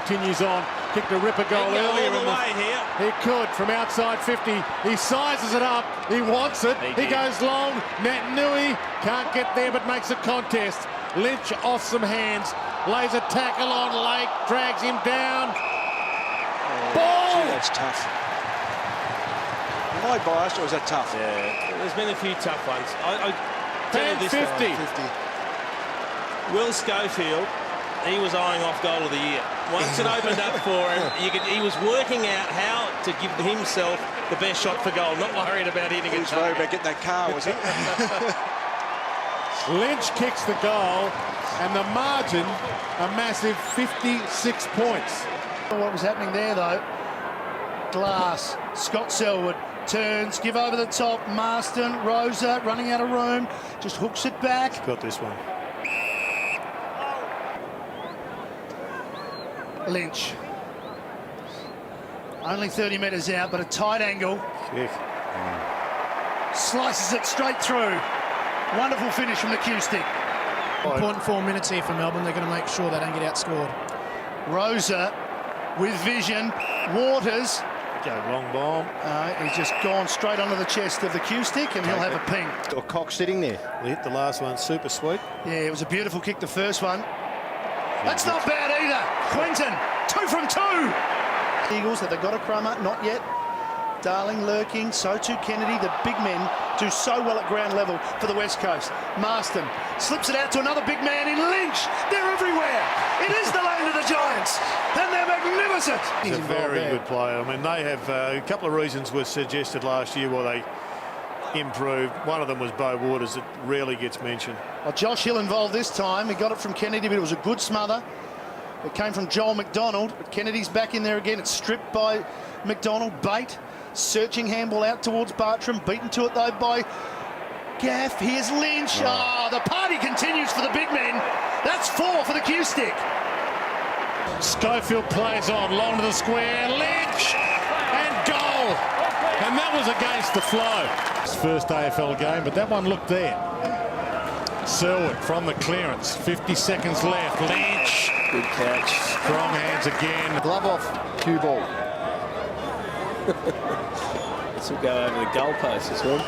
continues on. Kicked a ripper goal earlier in the way here. He could from outside 50. He sizes it up. He wants it. He goes long. Nui can't get there but makes a contest. Lynch off some hands. Lays a tackle on Lake. Drags him down. Ball! Gee, that's tough. Am I biased or is that tough? Yeah, there's been a few tough ones. I tell you this 50. Will Schofield, he was eyeing off goal of the year. Once it opened up for him, he was working out how to give himself the best shot for goal, not worried about hitting it. He was worried about getting that car, was he? Lynch kicks the goal, and the margin, a massive 56 points. What was happening there, though? Glass, Scott Selwood turns, give over the top, Marston, Rosa running out of room, just hooks it back. Got this one. Lynch. Only 30 metres out, but a tight angle. Slices it straight through. Wonderful finish from the cue stick. Important 4 minutes here for Melbourne. They're going to make sure they don't get outscored. Rosa with vision. Waters. Go long bomb. He's just gone straight onto the chest of the cue stick and he'll have a ping. Or Cox sitting there. Hit the last one, super sweet. Yeah, it was a beautiful kick, the first one. That's not bad either. Quinten, 2 from 2. Eagles, have they got a crummer? Not yet. Darling lurking, so too Kennedy. The big men do so well at ground level for the West Coast. Marston slips it out to another big man in Lynch. They're everywhere. It is the land of the Giants, and they're magnificent. He's a very good player. I mean, they have a couple of reasons were suggested last year why they improved. One of them was Bo Waters, that rarely gets mentioned. Well, Josh Hill involved this time. He got it from Kennedy, but it was a good smother. It came from Joel McDonald, but Kennedy's back in there again. It's stripped by McDonald. Bate, searching handball out towards Bartram. Beaten to it, though, by Gaff. Here's Lynch. Oh, the party continues for the big men. That's 4 for the cue stick. Schofield plays on, long to the square. Lynch! And goal! And that was against the flow. His first AFL game, but that one looked there. Selwood from the clearance. 50 seconds left. Lynch. Good catch. Strong hands again. Glove off, cue ball. This will go over the goalpost as well.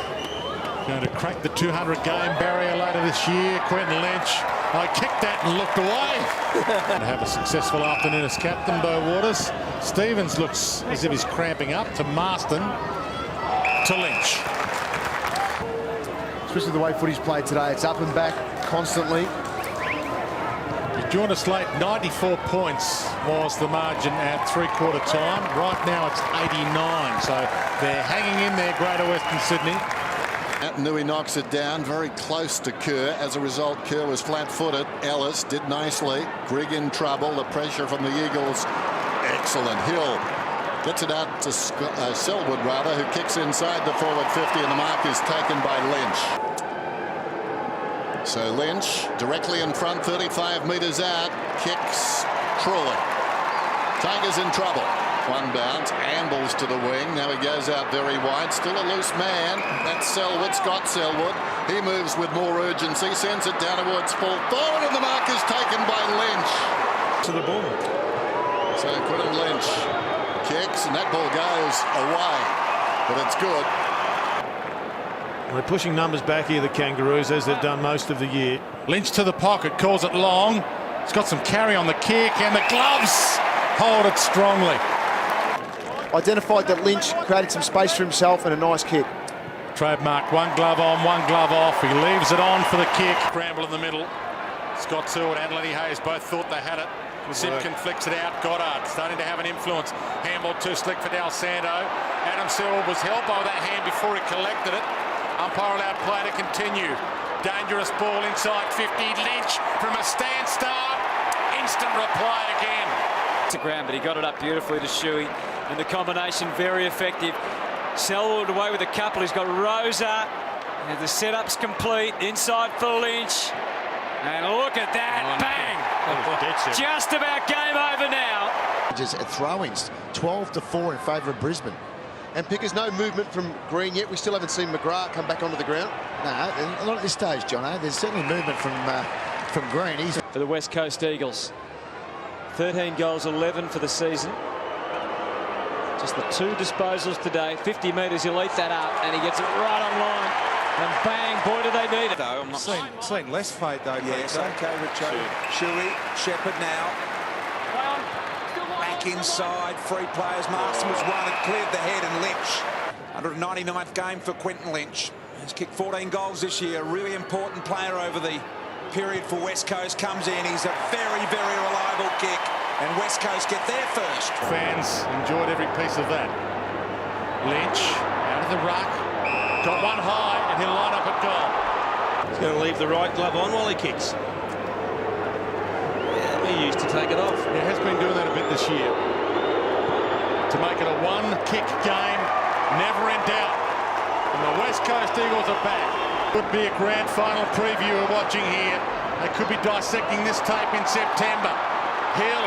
Going to crack the 200 game barrier later this year. Quinten Lynch. I kicked that and looked away. And have a successful afternoon as captain, Bo Waters. Stevens looks as if he's cramping up to Marston. To Lynch. Especially the way footy's played today. It's up and back constantly. You joined us late. 94 points was the margin at three-quarter time. Right now it's 89. So they're hanging in there, Greater Western Sydney. Nui knocks it down very close to Kerr. As a result, Kerr was flat-footed. Ellis did nicely. Grigg in trouble. The pressure from the Eagles. Excellent. Hill gets it out to Selwood, rather, who kicks inside the forward 50, and the mark is taken by Lynch. So Lynch directly in front, 35 metres out, kicks Truly. Tigers in trouble. One bounce, ambles to the wing. Now he goes out very wide. Still a loose man. That's Selwood, Scott Selwood. He moves with more urgency, sends it down towards full forward, and the mark is taken by Lynch. To the ball. So Quinten Lynch kicks, and that ball goes away. But it's good. They're pushing numbers back here, the Kangaroos, as they've done most of the year. Lynch to the pocket, calls it long. He's got some carry on the kick, and the gloves hold it strongly. Identified that Lynch created some space for himself and a nice kick. Trademark, one glove on, one glove off. He leaves it on for the kick. Scramble in the middle. Scott Selwood and Lenny Hayes both thought they had it. Simpkin flicks it out. Goddard starting to have an influence. Handball too slick for Dal Santo. Adam Selwood was held by that hand before he collected it. Umpire allowed play to continue. Dangerous ball inside 50. Lynch from a standstart. Instant reply again. To ground, but he got it up beautifully to Shuey, and the combination very effective. Selwood away with a couple. He's got Rosa, and the setup's complete. Inside for Lynch, and look at that, bang! Just about game over now. At throw-ins, 12-4 in favour of Brisbane. And Pickers, no movement from Green yet. We still haven't seen McGrath come back onto the ground. No, not at this stage, Jono. There's certainly movement from Green. He's for the West Coast Eagles. 13 goals, 11 for the season. Just the 2 disposals today. 50 metres, he'll eat that up, and he gets it right on line. And bang, boy, do they need it. Though I'm not seen less fade though. Yes, OK, Richo. Shuey, Shepherd now. Back inside, free players. Marston was one, it cleared the head, and Lynch. 199th game for Quinten Lynch. He's kicked 14 goals this year. A really important player over the period for West Coast. Comes in, he's a very, very reliable kick. And West Coast get there first. Fans enjoyed every piece of that. Lynch out of the ruck. Got one high, and he'll line up at goal. He's going to leave the right glove on while he kicks. Yeah, he used to take it off. He has been doing that a bit this year. To make it a one-kick game, never in doubt. And the West Coast Eagles are back. Could be a grand final preview we're watching here. They could be dissecting this tape in September. Hill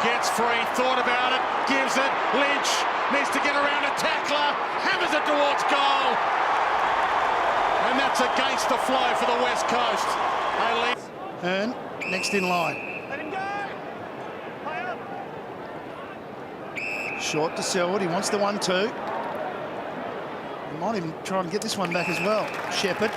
gets free, thought about it, gives it. Lynch needs to get around a tackler, hammers it towards goal. And that's against the flow for the West Coast. Hearn, next in line. Let him go. Short to Selwood, he wants the 1-2. He might even try and get this one back as well. Shepherd.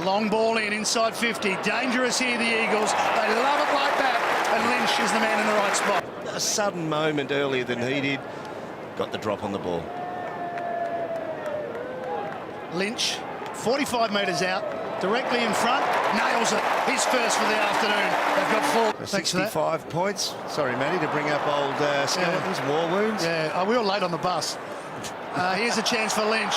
Long ball in, inside 50. Dangerous here, the Eagles. They love it like that. And Lynch is the man in the right spot. A sudden moment earlier than he did. Got the drop on the ball. Lynch, 45 metres out, directly in front, nails it. His first for the afternoon. They've got 4. Thanks for that. 65 points. Sorry, Matty, to bring up old skeletons, war wounds. Yeah, we were late on the bus. Here's a chance for Lynch.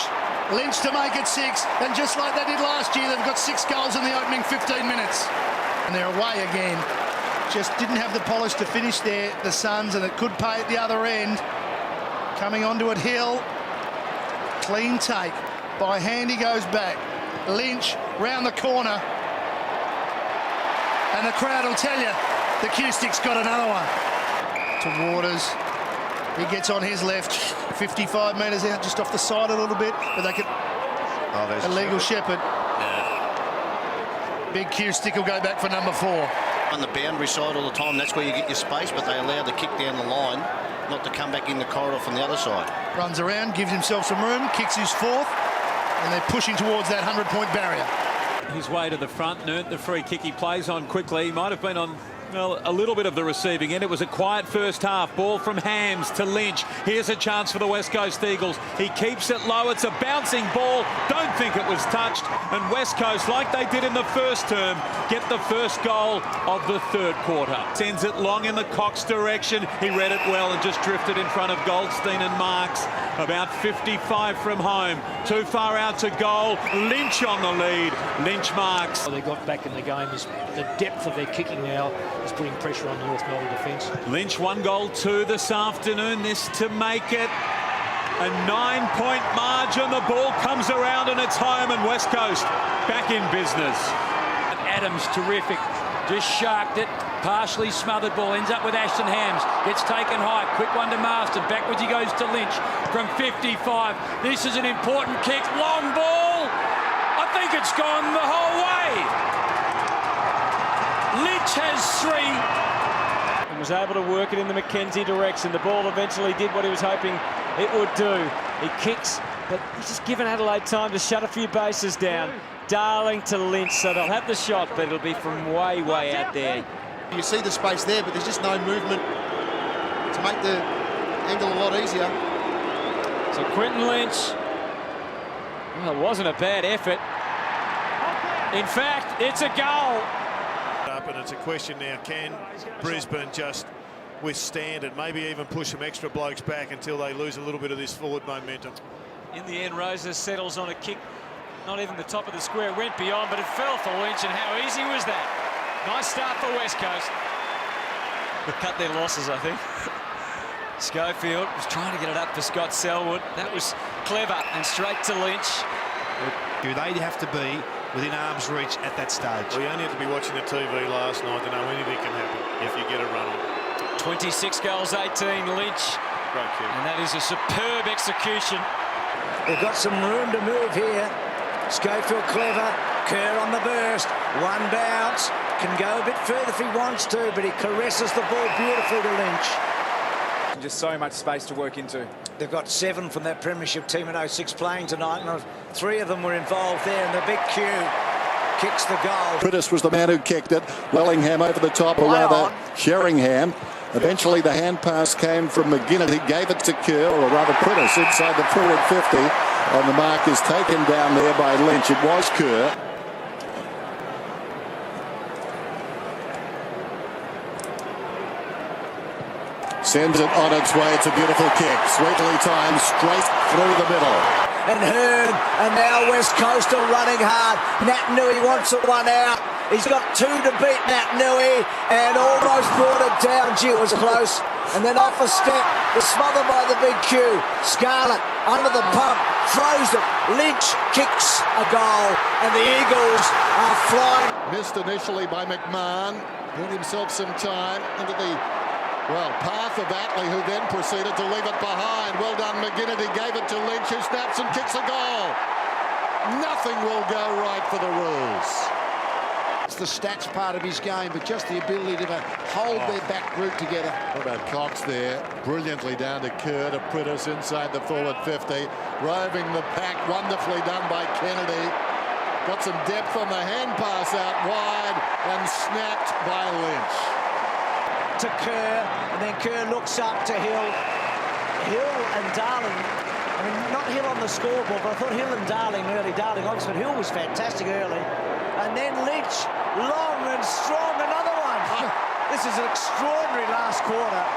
Lynch to make it 6, and just like they did last year, they've got 6 goals in the opening 15 minutes. And they're away again. Just didn't have the polish to finish there, the Suns, and it could pay at the other end. Coming onto it, Hill. Clean take. By hand he goes back. Lynch round the corner. And the crowd will tell you the Q-Stick's got another one. To Waters. He gets on his left. 55 metres out, just off the side a little bit. But they could... Oh, there's illegal Shepherd. Yeah. Big Q-Stick will go back for number 4. On the boundary side all the time, that's where you get your space, but they allow the kick down the line, not to come back in the corridor from the other side. Runs around, gives himself some room, kicks his 4th, and they're pushing towards that 100-point barrier. His way to the front and earned the free kick. He plays on quickly. He might have been on, well, a little bit of the receiving end. It was a quiet first half. Ball from Hams to Lynch. Here's a chance for the West Coast Eagles. He keeps it low. It's a bouncing ball. Don't think it was touched. And West Coast, like they did in the first term, get the first goal of the third quarter. Sends it long in the Cox direction. He read it well and just drifted in front of Goldstein and Marks. About 55 from home. Too far out to goal. Lynch on the lead. Lynch marks. They got back in the game. Is the depth of their kicking now is putting pressure on the North Melbourne defence. Lynch 1 goal 2 this afternoon. This to make it a 9-point margin. The ball comes around and it's home, and West Coast back in business. Adams terrific. Just sharked it. Partially smothered ball. Ends up with Ashton Hams. Gets taken high. Quick one to Marston. Backwards he goes to Lynch from 55. This is an important kick. Long ball. I think it's gone the whole way. Lynch has 3. And was able to work it in the Mackenzie direction. The ball eventually did what he was hoping it would do. He kicks, but he's just given Adelaide time to shut a few bases down. Darling to Lynch, so they'll have the shot, but it'll be from way, way out there. You see the space there, but there's just no movement to make the angle a lot easier. So Quinten Lynch, well, it wasn't a bad effort. In fact, it's a goal. And it's a question now, can Brisbane just withstand it, maybe even push some extra blokes back until they lose a little bit of this forward momentum? In the end, Rosa settles on a kick, not even the top of the square. It went beyond, but it fell for Lynch, and how easy was that? Nice start for West Coast. Cut their losses, I think. Schofield was trying to get it up for Scott Selwood. That was clever, and straight to Lynch. Do they have to be within arm's reach at that stage? Well, you only had to be watching the TV last night to know anything can happen if you get a run on. 26 goals, 18, Lynch. Great kick. And that is a superb execution. They've got some room to move here. Schofield clever. Kerr on the burst. One bounce. can go a bit further if he wants to, but he caresses the ball beautifully to Lynch. Just so much space to work into. They've got 7 from that premiership team in 06 playing tonight, and 3 of them were involved there, and the big Q kicks the goal. Prittis was the man who kicked it. Wellingham over the top, or rather Sheringham. Eventually the hand pass came from McGuinness. He gave it to Kerr, or rather Prittis, inside the forward 50. And the mark is taken down there by Lynch. It was Kerr. Sends it on its way. It's a beautiful kick. Sweetly timed straight through the middle. And Hearn, and now West Coast are running hard. Nat Nui wants a one out. He's got 2 to beat Nat Nui and almost brought it down. Gee, it was close. And then off a step, was smothered by the big Q. Scarlett under the pump, throws it. Lynch kicks a goal, and the Eagles are flying. Missed initially by McMahon. Bought himself some time into the path of Attlee, who then proceeded to leave it behind. Well done, McGuinness. He gave it to Lynch, who snaps and kicks a goal. Nothing will go right for the Rules. It's the stats part of his game, but just the ability to hold their back group together. What about Cox there? Brilliantly down to Kerr, to Prittis inside the forward 50. Roving the pack, wonderfully done by Kennedy. Got some depth on the hand pass out wide and snapped by Lynch. To Kerr, and then Kerr looks up to Hill. Hill and Darling, I mean, not Hill on the scoreboard, but I thought Hill and Darling early. Darling, Oxford. Hill was fantastic early. And then Lynch, long and strong, another one. This is an extraordinary last quarter.